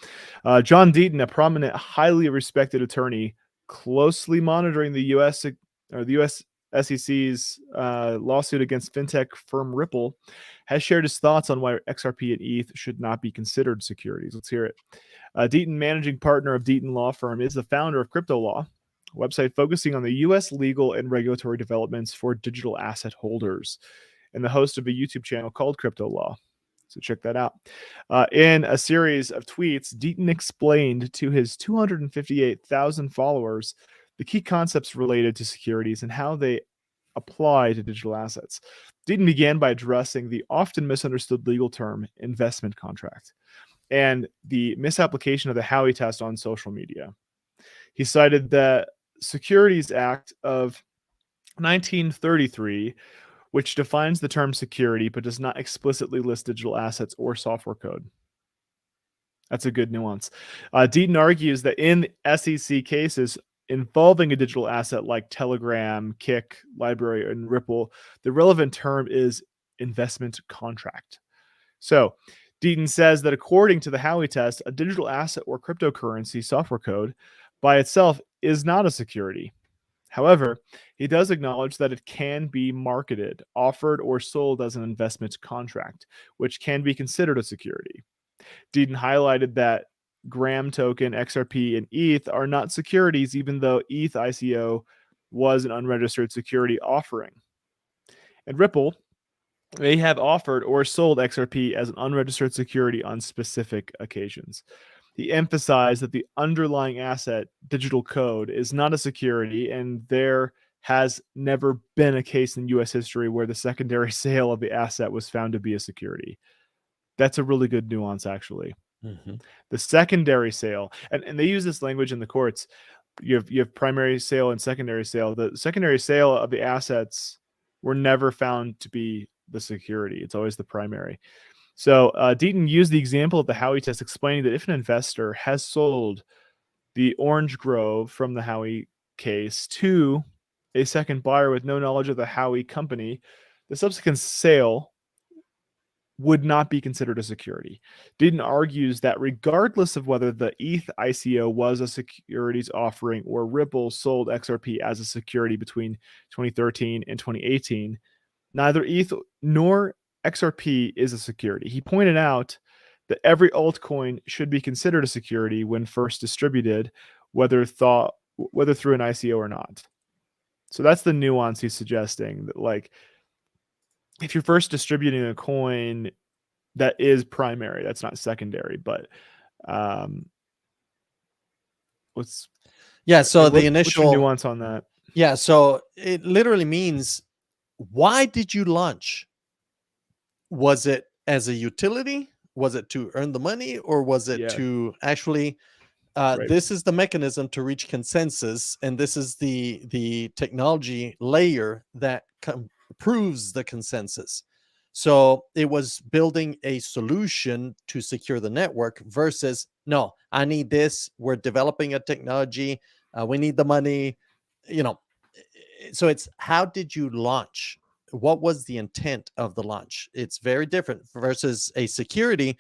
John Deaton, a prominent, highly respected attorney, closely monitoring the U.S. or the U.S. SEC's lawsuit against fintech firm Ripple, has shared his thoughts on why XRP and ETH should not be considered securities. Let's hear it. Deaton, managing partner of Deaton Law Firm, is the founder of Crypto Law, a website focusing on the U.S. legal and regulatory developments for digital asset holders, and the host of a YouTube channel called Crypto Law. So check that out. In a series of tweets, Deaton explained to his 258,000 followers the key concepts related to securities and how they apply to digital assets. Deaton began by addressing the often misunderstood legal term investment contract and the misapplication of the Howey test on social media. He cited the Securities Act of 1933, which defines the term security but does not explicitly list digital assets or software code. That's a good nuance. Deaton argues that in SEC cases involving a digital asset like Telegram, Kik, Library, and Ripple, the relevant term is investment contract. So, Deaton says that according to the Howey test, a digital asset or cryptocurrency software code by itself is not a security. However, he does acknowledge that it can be marketed, offered, or sold as an investment contract, which can be considered a security. Deaton highlighted that Gram token, XRP, and ETH are not securities, even though ETH ICO was an unregistered security offering. And Ripple, they have offered or sold XRP as an unregistered security on specific occasions. He emphasized that the underlying asset, digital code, is not a security, and there has never been a case in U.S. history where the secondary sale of the asset was found to be a security. That's a really good nuance, actually. Mhm. The secondary sale, and they use this language in the courts. You have primary sale and secondary sale. The secondary sale of the assets were never found to be the security. It's always the primary. So Deaton used the example of the Howey test, explaining that if an investor has sold the orange grove from the Howey case to a second buyer with no knowledge of the Howey company, the subsequent sale would not be considered a security. Deaton argues that regardless of whether the ETH ICO was a securities offering or Ripple sold XRP as a security between 2013 and 2018, neither ETH nor XRP is a security. He pointed out that every altcoin should be considered a security when first distributed, whether through an ICO or not. So that's the nuance he's suggesting, that like if you're first distributing a coin, that is primary, that's not secondary. But what's So the what's your initial nuance on that? so it literally means, why did you launch? Was it as a utility? Was it to earn the money, or was it Yeah, to actually right. this is the mechanism to reach consensus, and this is the technology layer that proves the consensus. So it was building a solution to secure the network versus, no, I need this. We're developing a technology. We need the money. You know, so it's, how did you launch? What was the intent of the launch? It's very different versus a security.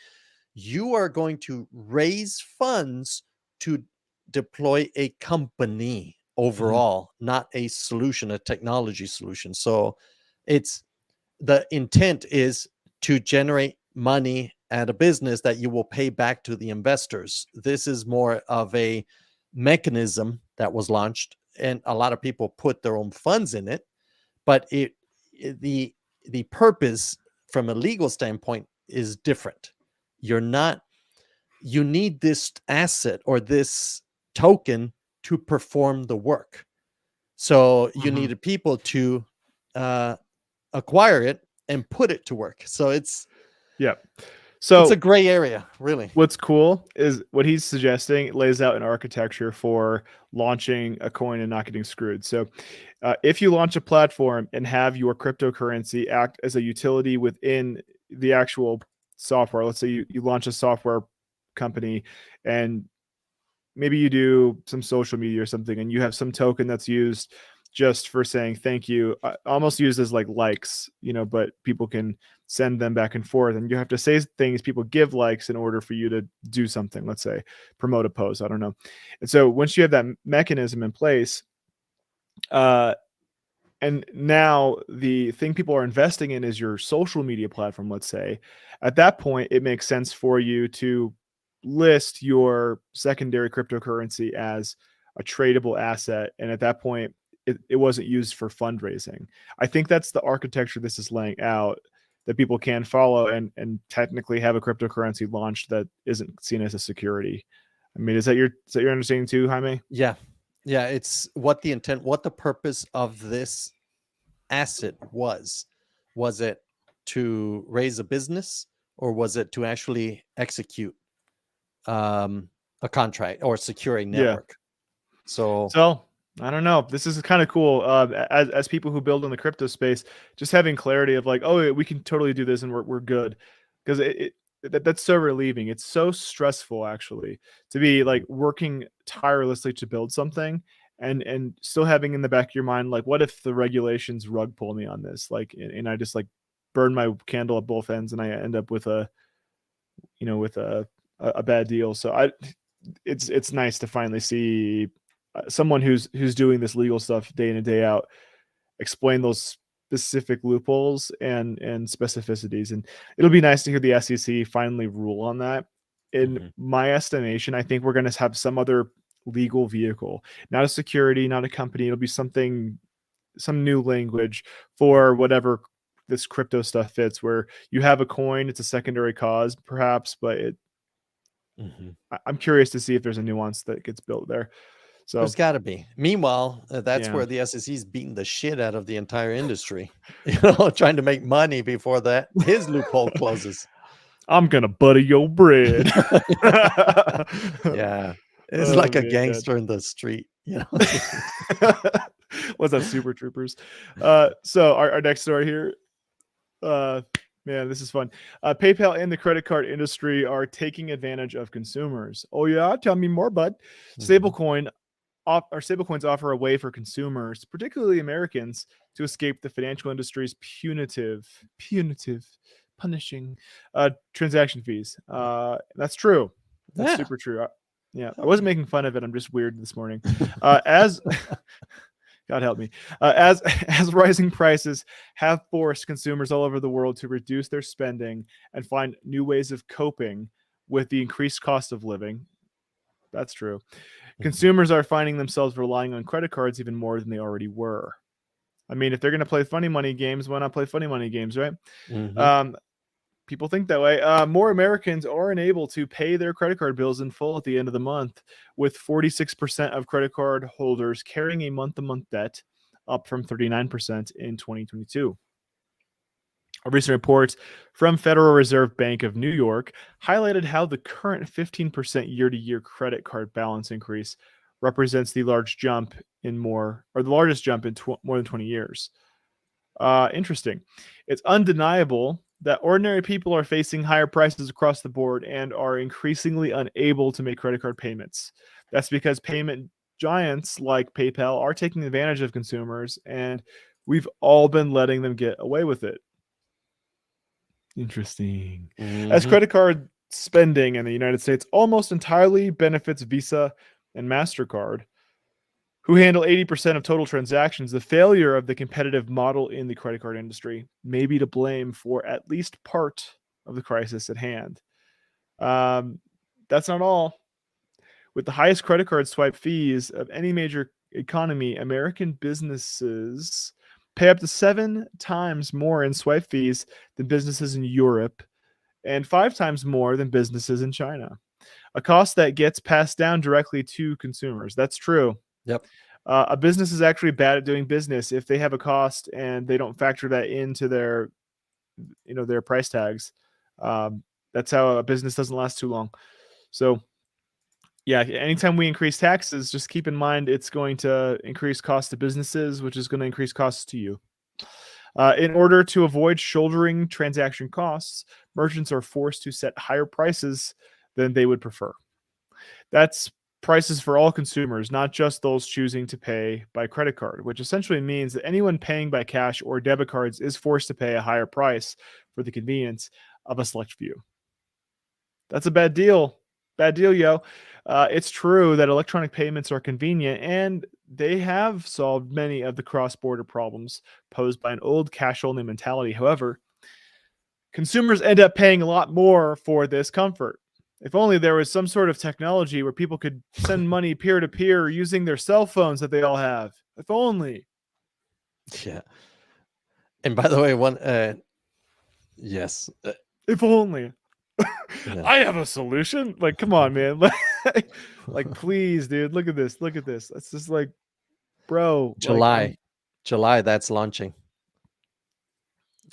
You are going to raise funds to deploy a company overall, not a solution, a technology solution. So it's, the intent is to generate money at a business that you will pay back to the investors. This is more of a mechanism that was launched, and a lot of people put their own funds in it, but the purpose from a legal standpoint is different. You're not, you need this asset or this token to perform the work. So you needed people to acquire it and put it to work. So it's So a gray area, really. what's cool is what he's suggesting lays out an architecture for launching a coin and not getting screwed. So if you launch a platform and have your cryptocurrency act as a utility within the actual software, let's say you launch a software company and maybe you do some social media or something and you have some token that's used just for saying thank you, almost used as like likes, but people can send them back and forth, and you have to say things, people give likes in order for you to do something, let's say promote a post, I don't know. And so once you have that mechanism in place, and now the thing people are investing in is your social media platform, let's say, at that point, it makes sense for you to list your secondary cryptocurrency as a tradable asset. And at that point, it wasn't used for fundraising. I think that's the architecture this is laying out, that people can follow and technically have a cryptocurrency launched that isn't seen as a security. I mean, is that your understanding too, Jaime? Yeah. It's what the purpose of this asset was. Was it to raise a business, or was it to actually execute a contract or secure a network? So I don't know. This is kind of cool. As people who build in the crypto space, just having clarity of like, oh, we can totally do this and we're good, because that's so relieving. It's so stressful actually to be like working tirelessly to build something and still having in the back of your mind like, what if the regulations rug pull me on this? Like, and I just like burn my candle at both ends and I end up with a bad deal. So it's nice to finally see someone who's doing this legal stuff day in and day out explain those specific loopholes and specificities, and it'll be nice to hear the SEC finally rule on that. In my estimation, I think we're going to have some other legal vehicle, not a security, not a company. It'll be some new language for whatever this crypto stuff fits, where you have a coin, it's a secondary cause perhaps, but I'm curious to see if there's a nuance that gets built there. So there's got to be. Meanwhile, that's where the SEC is beating the shit out of the entire industry, trying to make money before his loophole closes. I'm gonna butter your bread. Yeah, it's like a gangster in the street. What's that, Super Troopers? So our next story here. Man, this is fun. PayPal and the credit card industry are taking advantage of consumers. Oh yeah, tell me more, bud. Stablecoins offer a way for consumers, particularly Americans, to escape the financial industry's punitive, punishing transaction fees. That's true. That's super true. I wasn't making fun of it. I'm just weird this morning. As God help me. As rising prices have forced consumers all over the world to reduce their spending and find new ways of coping with the increased cost of living. That's true. Consumers are finding themselves relying on credit cards even more than they already were. I mean, if they're going to play funny money games, why not play funny money games, right? People think that way. More Americans are unable to pay their credit card bills in full at the end of the month, with 46% of credit card holders carrying a month-to-month debt, up from 39% in 2022. A recent report from Federal Reserve Bank of New York highlighted how the current 15% year-to-year credit card balance increase represents the largest jump in more than 20 years. Interesting. It's undeniable that ordinary people are facing higher prices across the board and are increasingly unable to make credit card payments. That's because payment giants like PayPal are taking advantage of consumers, and we've all been letting them get away with it. Interesting. As credit card spending in the United States almost entirely benefits Visa and MasterCard, who handle 80% of total transactions, the failure of the competitive model in the credit card industry may be to blame for at least part of the crisis at hand. That's not all. With the highest credit card swipe fees of any major economy, American businesses pay up to 7 times more in swipe fees than businesses in Europe, and 5 times more than businesses in China. A cost that gets passed down directly to consumers. That's true. Yep. A business is actually bad at doing business if they have a cost and they don't factor that into their their price tags. That's how a business doesn't last too long. So yeah, anytime we increase taxes, just keep in mind it's going to increase costs to businesses, which is going to increase costs to you. In order to avoid shouldering transaction costs, merchants are forced to set higher prices than they would prefer. That's prices for all consumers, not just those choosing to pay by credit card, which essentially means that anyone paying by cash or debit cards is forced to pay a higher price for the convenience of a select few. That's a bad deal. Bad deal, yo. It's true that electronic payments are convenient, and they have solved many of the cross-border problems posed by an old cash-only mentality. However, consumers end up paying a lot more for this comfort. If only there was some sort of technology where people could send money peer-to-peer using their cell phones that they all have. If only. Yeah. And by the way, yes. If only. Yeah. I have a solution. Like, come on, man. Like, please, dude. Look at this. Look at this. That's just like, bro. July. July, that's launching.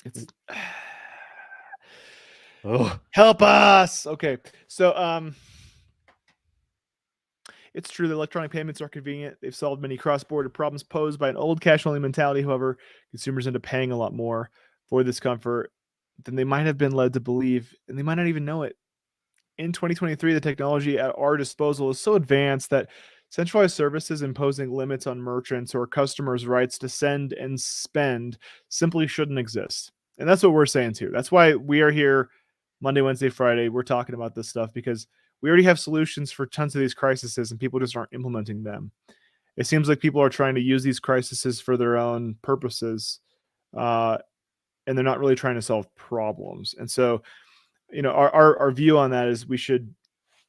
It's Oh, help us. Okay. So it's true that electronic payments are convenient. They've solved many cross-border problems posed by an old cash-only mentality. However, consumers end up paying a lot more for this comfort than they might have been led to believe, and they might not even know it. In 2023, the technology at our disposal is so advanced that centralized services imposing limits on merchants or customers' rights to send and spend simply shouldn't exist. And that's what we're saying too. That's why we are here Monday, Wednesday, Friday. We're talking about this stuff because we already have solutions for tons of these crises and people just aren't implementing them. It seems like people are trying to use these crises for their own purposes, and they're not really trying to solve problems. And so, our view on that is we should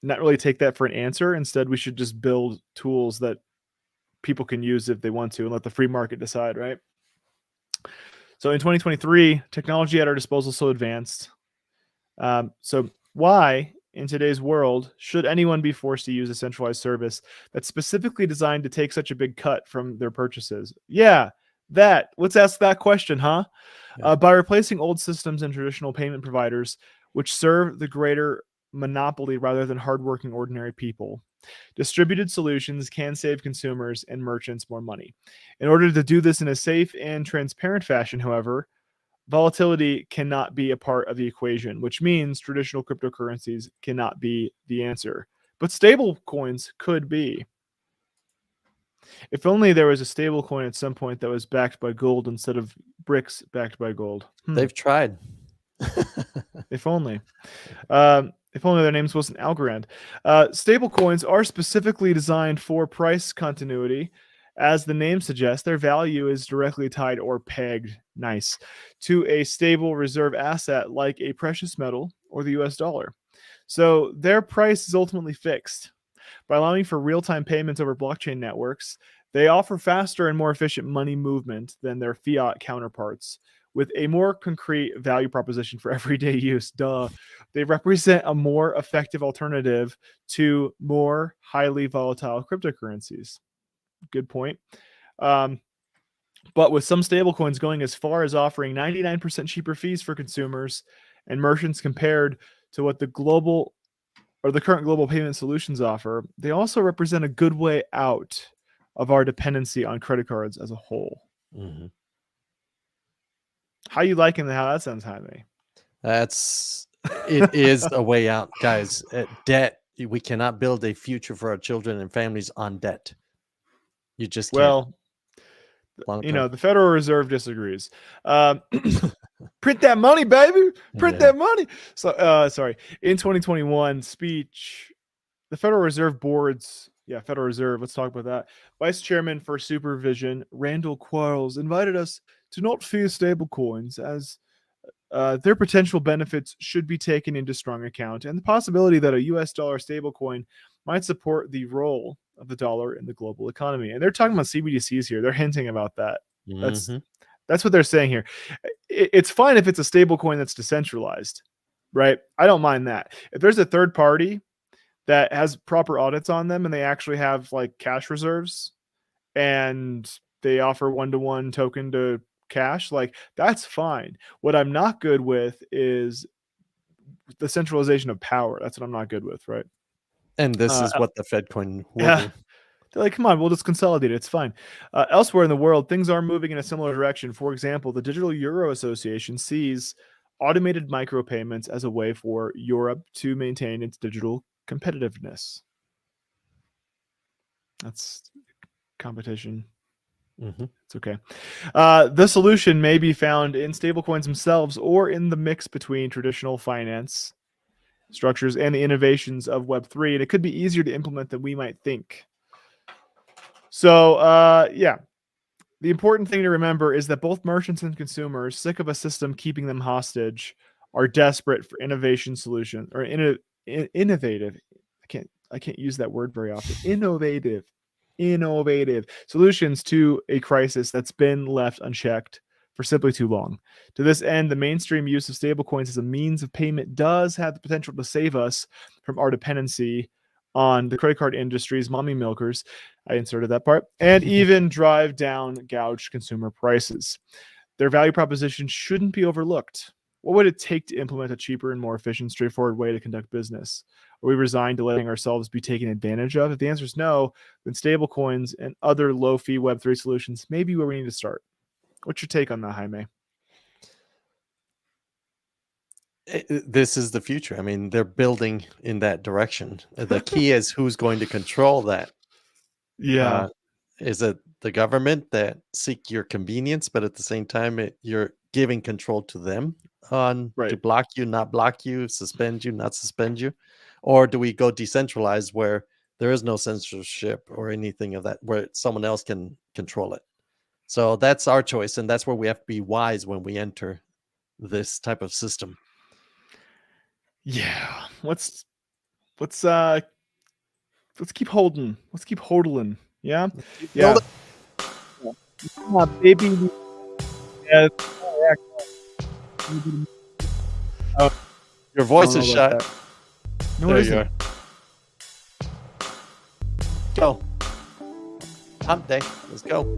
not really take that for an answer. Instead, we should just build tools that people can use if they want to and let the free market decide, right? So in 2023, technology at our disposal is so advanced. So why, in today's world, should anyone be forced to use a centralized service that's specifically designed to take such a big cut from their purchases? Yeah, let's ask that question, huh? Yeah. By replacing old systems and traditional payment providers, which serve the greater monopoly rather than hardworking ordinary people. Distributed solutions can save consumers and merchants more money. In order to do this in a safe and transparent fashion, however, volatility cannot be a part of the equation, which means traditional cryptocurrencies cannot be the answer. But stable coins could be. If only there was a stable coin at some point that was backed by gold instead of bricks backed by gold. They've tried. If only. If only their names wasn't Algorand. Stable coins are specifically designed for price continuity. As the name suggests, their value is directly tied or pegged, nice, to a stable reserve asset like a precious metal or the US dollar. So their price is ultimately fixed. By allowing for real-time payments over blockchain networks, they offer faster and more efficient money movement than their fiat counterparts, with a more concrete value proposition for everyday use. Duh. They represent a more effective alternative to more highly volatile cryptocurrencies. Good point. But with some stablecoins going as far as offering 99% cheaper fees for consumers and merchants compared to what the current global payment solutions offer, they also represent a good way out of our dependency on credit cards as a whole. Mm-hmm. How you liking how that sounds, Jaime? It is a way out, guys. Debt. We cannot build a future for our children and families on debt. You just can't. Well, the Federal Reserve disagrees. Print that money, baby. Print that money. So, sorry. In 2021 speech, the Federal Reserve Federal Reserve. Let's talk about that. Vice Chairman for Supervision, Randall Quarles, invited us to not fear stablecoins as their potential benefits should be taken into strong account, and the possibility that a US dollar stablecoin might support the role of the dollar in the global economy. And they're talking about CBDCs here. They're hinting about that. Mm-hmm. That's what they're saying here. It's fine if it's a stablecoin that's decentralized, right? I don't mind that. If there's a third party that has proper audits on them and they actually have like cash reserves and they offer one-to-one token to cash, like that's fine. What I'm not good with is the centralization of power. That's what I'm not good with, right? And this Uh, is what the Fed coin will yeah. do. They're like, come on, we'll just consolidate it. It's fine. Elsewhere in the world, things are moving in a similar direction. For example, the Digital Euro Association sees automated micropayments as a way for Europe to maintain its digital competitiveness. That's competition. Mhm. It's okay. The solution may be found in stablecoins themselves or in the mix between traditional finance structures and the innovations of Web3. And it could be easier to implement than we might think. So, yeah, the important thing to remember is that both merchants and consumers, sick of a system keeping them hostage, are desperate for innovation solutions or innovative. I can't use that word very often. Innovative solutions to a crisis that's been left unchecked for simply too long. To this end, the mainstream use of stablecoins as a means of payment does have the potential to save us from our dependency on the credit card industry's mommy milkers. I inserted that part, and even drive down gouged consumer prices. Their value proposition shouldn't be overlooked. What would it take to implement a cheaper and more efficient, straightforward way to conduct business? Are we resigned to letting ourselves be taken advantage of? If the answer is no, then stablecoins and other low-fee Web3 solutions may be where we need to start. What's your take on that, Jaime? This is the future. I mean, they're building in that direction. The key is who's going to control that. Yeah, Is it the government that seek your convenience, but at the same time, you're giving control to them on to right. block you, not block you, suspend you, not suspend you? Or do we go decentralized where there is no censorship or anything of that, where someone else can control it? So that's our choice. And that's where we have to be wise when we enter this type of system. Yeah. Let's keep holding. Let's keep hodling. Yeah. Keep Yeah. building. Baby. Yeah. Your I voice don't is know about shut. that. No, There it you isn't. are. Go. Hump day. Let's go.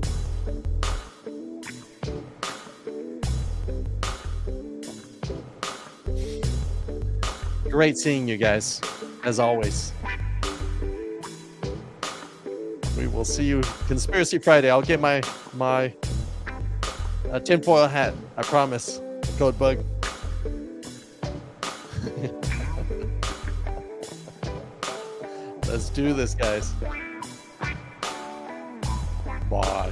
Great seeing you guys, as always. We will see you Conspiracy Friday. I'll get my tinfoil hat. I promise. Code bug. Let's do this, guys. Bye.